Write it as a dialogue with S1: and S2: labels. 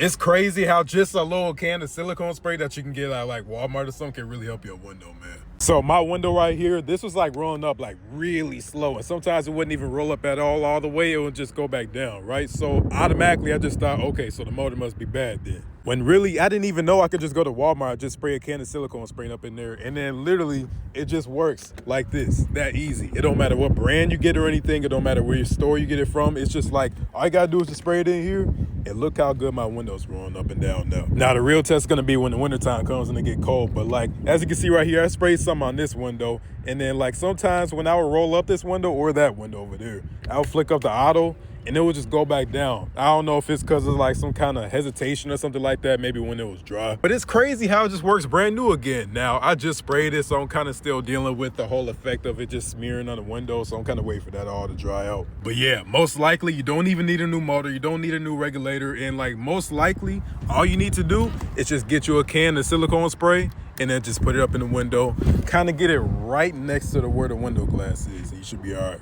S1: It's crazy how just a little can of silicone spray that you can get at like Walmart or something can really help your window, man. So my window right here, this was like rolling up like really slow. And sometimes it wouldn't even roll up at all the way. It would just go back down, right? So automatically I just thought, okay, so the motor must be bad then. When really, I didn't even know I could just go to Walmart, just spray a can of silicone spray up in there. And then literally it just works like this, that easy. It don't matter what brand you get or anything. It don't matter where your store you get it from. It's just like, all you gotta do is just spray it in here. And look how good my window's rolling up and down now. Now the real test is gonna be when the wintertime comes and it get cold. But like, as you can see right here, I sprayed some on this window. And then like sometimes when I would roll up this window or that window over there, I would flick up the auto and it would just go back down. I don't know if it's because of like some kind of hesitation or something like that, maybe when it was dry. But it's crazy how it just works brand new again. Now, I just sprayed it, so I'm kind of still dealing with the whole effect of it just smearing on the window, so I'm kind of waiting for that all to dry out. But yeah, most likely, you don't even need a new motor, you don't need a new regulator, and like most likely, all you need to do is just get you a can of silicone spray, and then just put it up in the window, kind of get it right next to where the window glass is, and you should be all right.